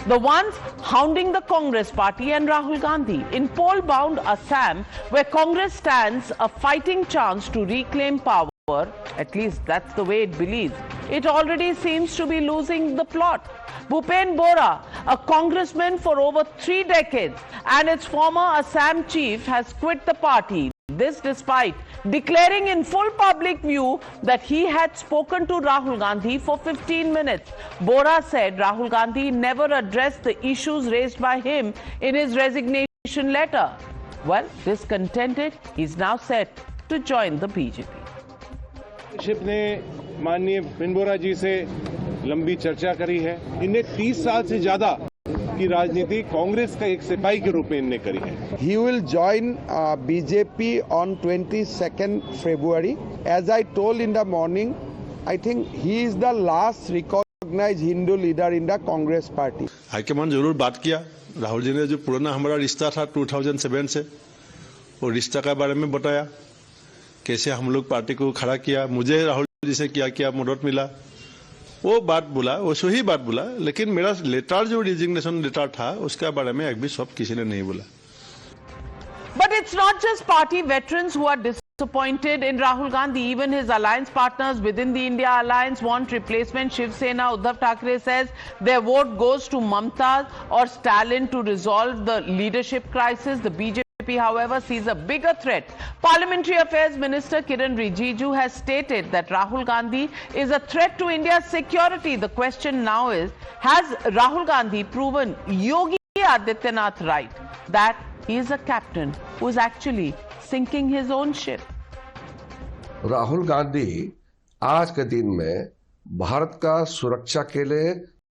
the ones hounding the Congress party and Rahul Gandhi. In poll-bound Assam, where Congress stands a fighting chance to reclaim power, at least that's the way it believes, it already seems to be losing the plot. Bhupen Bora, a congressman for over 3 decades and its former Assam chief, has quit the party. This despite declaring in full public view that he had spoken to Rahul Gandhi for 15 minutes. Bora said Rahul Gandhi never addressed the issues raised by him in his resignation letter. Well, discontented, he's now set to join the BJP. ने माननीय पिनबोरा जी से लंबी चर्चा करी है। इन्हें 30 साल से ज्यादा की राजनीति कांग्रेस का एक सिपाही के रूप में इन्हें करी है। He will join BJP on 22nd February. As I told in the morning, I think he is the last recognized Hindu leader in the Congress party. High command जरूर बात किया। राहुल जी ने जो पुराना हमारा रिश्ता था 2007 से, वो रिश्ता के बारे में बताया, कैसे हम लोग पार्टी को खड़ा किया, मुझे राहुल जी से क्या मदद मिला, वो बात बोला, वो सही बात बोला। लेकिन मेरा लेटर जो रिजिग्नेशन लेटर था उसके बारे में एक भी शब्द किसी ने नहीं बोला। But it's not just party veterans who are disappointed in Rahul Gandhi. Even his alliance partners within the India Alliance want replacement. Shiv Sena Uddhav Thackeray says their vote goes to Mamta or Stalin to resolve the leadership crisis. The BJP, however, sees a bigger threat. Parliamentary Affairs Minister Kiran Rijiju has stated that Rahul Gandhi is a threat to India's security. The question now is, has Rahul Gandhi proven Yogi Adityanath right, that he is a captain who is actually sinking his own ship? Rahul Gandhi आज के दिन में भारत का सुरक्षा के लिए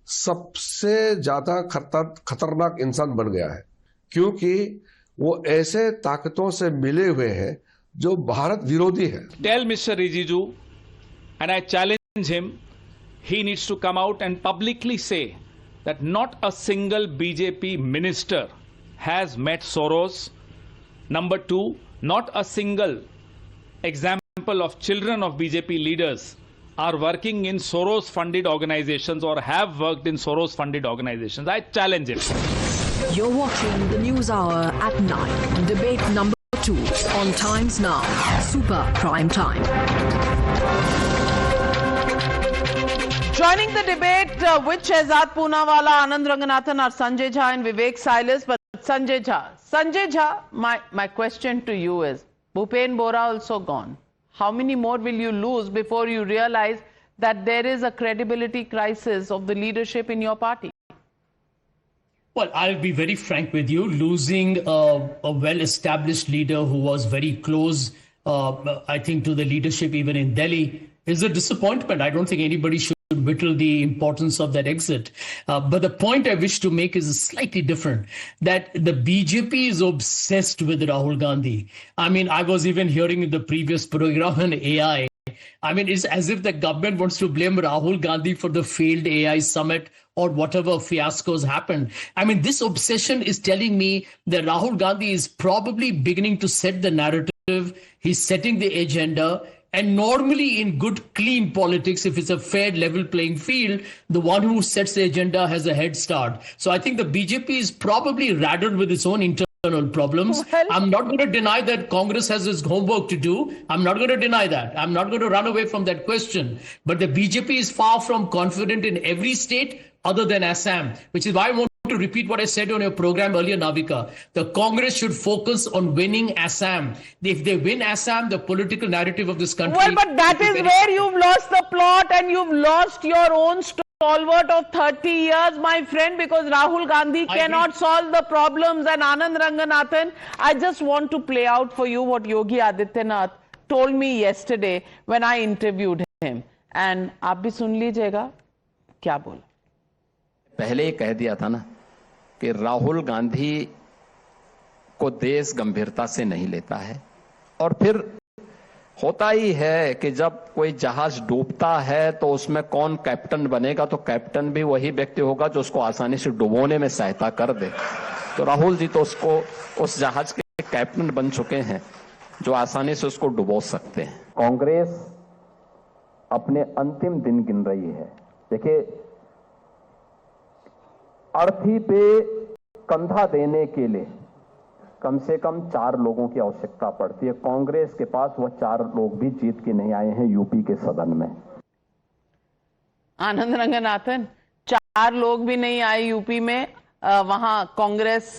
सबसे ज्यादा खतरनाक इंसान बन गया है, क्योंकि वो ऐसे ताकतों से मिले हुए हैं जो भारत विरोधी है। Tell Mr. Rijiju, and I challenge him, he needs to come out and publicly say that not a single BJP minister has met Soros. Number two, not a single example of children of BJP leaders are working in Soros-funded organizations or have worked in Soros-funded organizations. I challenge him. You're watching the News Hour at 9. Debate number 2 on Times Now. Super Prime Time. Joining the debate with Shehzad Poonawalla, Anand Ranganathan are Sanjay Jha and Vivek Silas. But Sanjay Jha, my question to you is, Bhupen Bora also gone. How many more will you lose before you realize that there is a credibility crisis of the leadership in your party? Well, I'll be very frank with you. Losing a well-established leader who was very close, I think, to the leadership even in Delhi is a disappointment. I don't think anybody should whittle the importance of that exit. But the point I wish to make is slightly different, that the BJP is obsessed with Rahul Gandhi. I mean, I was even hearing in the previous program on AI. I mean, it's as if the government wants to blame Rahul Gandhi for the failed AI summit or whatever fiascos happened. I mean, this obsession is telling me that Rahul Gandhi is probably beginning to set the narrative. He's setting the agenda. And normally in good, clean politics, if it's a fair, level playing field, the one who sets the agenda has a head start. So I think the BJP is probably rattled with its own internal problems. Well, I'm not going to deny that Congress has its homework to do. I'm not going to deny that. I'm not going to run away from that question. But the BJP is far from confident in every state other than Assam, which is why I want to repeat what I said on your program earlier, Navika. The Congress should focus on winning Assam. If they win Assam, the political narrative of this country... Well, but that is where you've lost the plot and you've lost your own stalwart of 30 years, my friend, because Rahul Gandhi cannot solve the problems. And Anand Ranganathan, I just want to play out for you what Yogi Adityanath told me yesterday when I interviewed him. And आप भी सुन लीजिएगा क्या बोला. पहले ही कह दिया था ना कि राहुल गांधी को देश गंभीरता से नहीं लेता है, और फिर होता ही है कि जब कोई जहाज डूबता है तो उसमें कौन कैप्टन बनेगा, तो कैप्टन भी वही व्यक्ति होगा जो उसको आसानी से डुबोने में सहायता कर दे। तो राहुल जी तो उसको उस जहाज के कैप्टन बन चुके हैं जो आसानी से उसको डुबो सकते हैं। कांग्रेस अपने अंतिम दिन गिन रही है। देखिए, अर्थी पे कंधा देने के लिए कम से कम 4 लोगों की आवश्यकता पड़ती है। कांग्रेस के पास वह 4 लोग भी जीत के नहीं आए हैं यूपी के सदन में। आनंद रंगनाथन, 4 लोग भी नहीं आए यूपी में। वहां कांग्रेस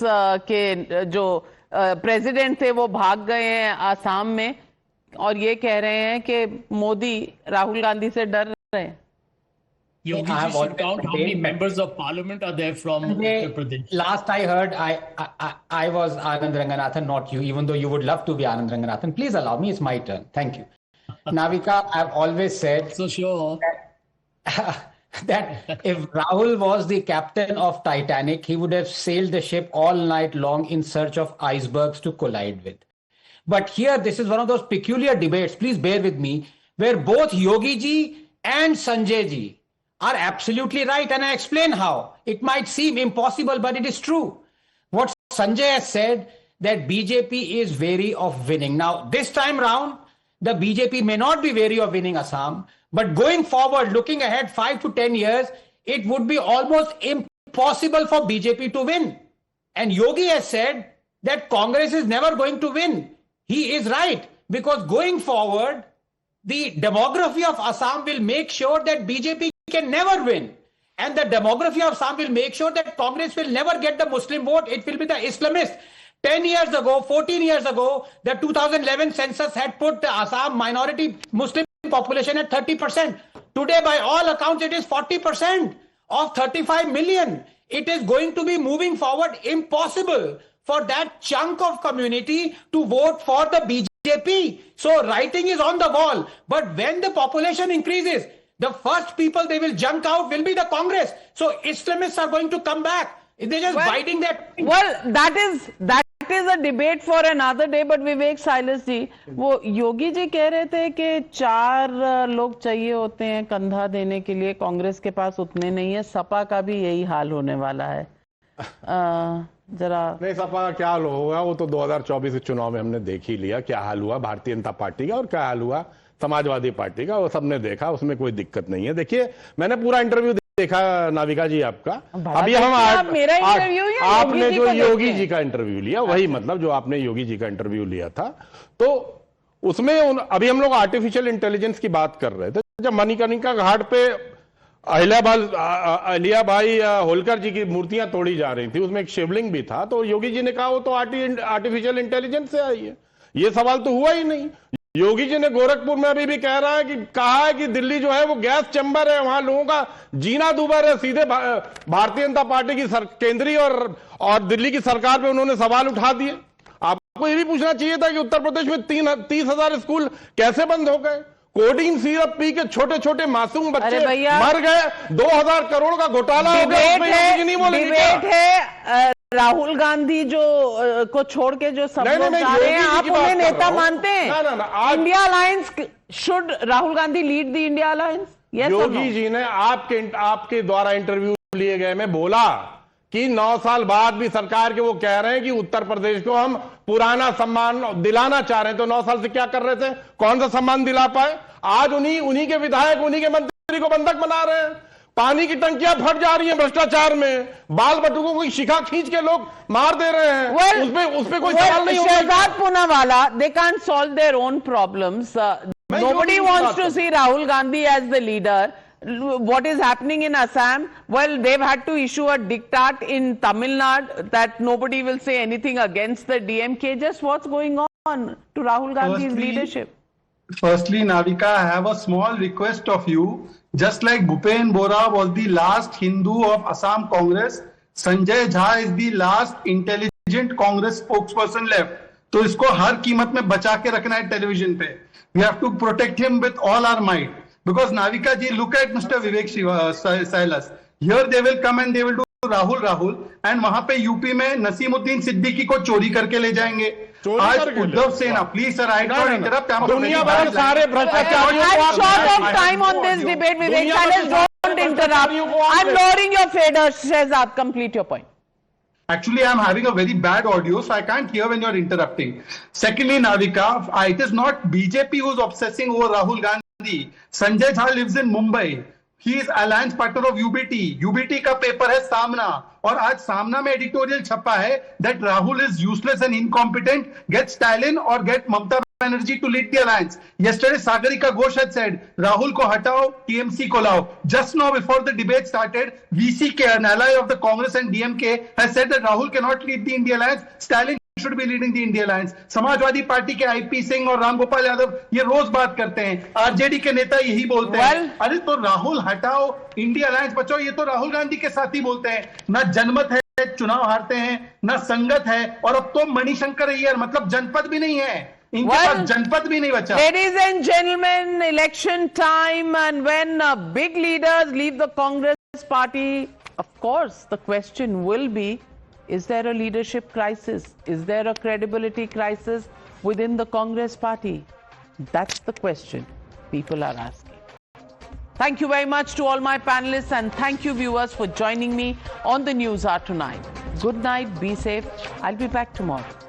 के जो प्रेसिडेंट थे वो भाग गए हैं आसाम में और ये कह रहे हैं कि मोदी राहुल गांधी से डर रहे हैं। Yogi ji should count how many members of parliament are there from Uttar Pradesh. Last I heard, I was Anand Ranganathan, not you, even though you would love to be Anand Ranganathan. Please allow me, it's my turn. Thank you. Navika, I've always said So sure. that if Rahul was the captain of Titanic, he would have sailed the ship all night long in search of icebergs to collide with. But here, this is one of those peculiar debates, please bear with me, where both Yogi ji and Sanjay ji are absolutely right, and I explain how. It might seem impossible, but it is true. What Sanjay has said, that BJP is wary of winning. Now, this time round, the BJP may not be wary of winning Assam, but going forward, looking ahead 5 to 10 years, it would be almost impossible for BJP to win. And Yogi has said that Congress is never going to win. He is right, because going forward, the demography of Assam will make sure that BJP can never win. And the demography of Assam will make sure that Congress will never get the Muslim vote. It will be the Islamist. 10 years ago, 14 years ago, the 2011 census had put the Assam minority Muslim population at 30%. Today, by all accounts, it is 40% of 35 million. It is going to be moving forward impossible for that chunk of community to vote for the BJP. So writing is on the wall. But when the population increases, the first people they will junk out will be the Congress. So Islamists are going to come back. They're just biting that. Well, that is a debate for another day. But Vivek Silas जी, वो योगी जी कह रहे थे कि 4 लोग चाहिए होते हैं कंधा देने के लिए, कांग्रेस के पास उतने नहीं है। सपा का भी यही हाल होने वाला है। जरा नहीं, सपा का क्या हाल होगा वो तो 2024 के चुनाव में हमने देख ही लिया क्या हाल हुआ भारतीय जनता पार्टी का और क्या हाल हुआ समाजवादी पार्टी का। वो सबने देखा, उसमें कोई दिक्कत नहीं है। देखिए, मैंने पूरा इंटरव्यू देखा नाविका जी आपका। अभी हम आपने जो योगी जी का इंटरव्यू लिया वही, मतलब जो आपने योगी जी का इंटरव्यू लिया था, तो उसमें अभी हम लोग आर्टिफिशियल इंटेलिजेंस की बात कर रहे थे। जब मणिकर्णिका घाट पे अहिल्याबाई होलकर जी की मूर्तियां तोड़ी जा रही थी, उसमें एक शिवलिंग भी था, तो योगी जी ने कहा वो तो आर्टिफिशियल इंटेलिजेंस से आई है। ये सवाल तो हुआ ही नहीं। योगी जी ने गोरखपुर में अभी भी कहा है कि दिल्ली जो है वो गैस चैम्बर है, वहां लोगों का जीना दूभर है। सीधे भारतीय जनता पार्टी की केंद्रीय और दिल्ली की सरकार पे उन्होंने सवाल उठा दिए। आपको ये भी पूछना चाहिए था कि उत्तर प्रदेश में 30,000 स्कूल कैसे बंद हो गए। कोडिंग सिरप पी के छोटे छोटे मासूम बच्चे मर गए। 2,000 करोड़ का घोटाला हो गया। डिबेट है राहुल गांधी जो को छोड़ के जो सब लोग जा रहे हैं, आप उन्हें नेता मानते हैं? India alliance should Rahul Gandhi lead the India alliance? Yogi ji ने आपके द्वारा इंटरव्यू लिए गए में बोला कि 9 साल बाद भी सरकार के वो कह रहे हैं कि उत्तर प्रदेश को हम पुराना सम्मान दिलाना चाह रहे हैं। तो 9 साल से क्या कर रहे थे? कौन सा सम्मान दिला पाए? आज उन्हीं के विधायक, उन्हीं के मंत्री को बंधक बना रहे हैं। पानी की टंकियां फट जा रही हैं भ्रष्टाचार में। बाल बटुकों की शिखा खींच के लोग मार दे रहे हैं। उसपे कोई सवाल नहीं होगा। Shahzad Poonawalla, they can't solve their own problems. Nobody wants to see Rahul Gandhi as the leader. What is happening in Assam? Well, they've had to issue a diktat in Tamil Nadu that nobody will say anything against the DMK. Just what's going on to Rahul Gandhi's leadership? Firstly, Navika, I have a small request of you. Just like Bhupen Bora was the last Hindu of Assam Congress, Sanjay Jha is the last intelligent Congress spokesperson left. तो इसको हर कीमत में बचा के रखना है television पे. We have to protect him with all our might. Because Navika ji, look at Mr. Vivek Silas. Here they will come and they will do Rahul and वहां पे यूपी में नसीमुद्दीन सिद्दीकी को चोरी करके ले जाएंगे. आज उद्धव सेना, please sir, I don't interrupt. दुनिया भर के सारे भ्रष्टाचारियों को I'm short of time on this debate, Vivek Silas. Don't interrupt. I'm lowering your fader. Shehzad, complete your point. Actually, I'm having a very bad audio, so I can't hear when you're interrupting. Secondly, Navika, it is not BJP who's obsessing over Rahul Gandhi. Sanjay Jha lives in Mumbai. He is alliance partner of UBT. UBT का paper है सामना और आज सामना में editorial छपा है that Rahul is useless and incompetent, get Stalin और get Mamata Banerjee to lead the alliance. Yesterday, Sagarika Ghosh had said, Rahul ko hatao, TMC ko lao. Just now, before the debate started, VCK, an ally of the Congress and DMK, has said that Rahul cannot lead the India alliance. Stalin should be leading the India alliance. Samajwadi party के IP Singh और रामगोपाल यादव ये रोज बात करते हैं. RJD के नेता यही बोलते हैं. अरे तो राहुल हटाओ, इंडिया अलायंस बचाओ, ये तो राहुल गांधी के साथ ही बोलते हैं. ना जनमत है, चुनाव हारते हैं, ना संगत है, और अब तो मणिशंकर अय्यर मतलब जनपद भी नहीं है. इनके पास जनपद भी नहीं बचा. Ladies and gentlemen, election time, and when big leaders leave the Congress party, of course, the question will be, is there a leadership crisis? Is there a credibility crisis within the Congress party? That's the question people are asking. Thank you very much to all my panelists, and thank you viewers for joining me on the News Hour tonight. Good night, be safe. I'll be back tomorrow.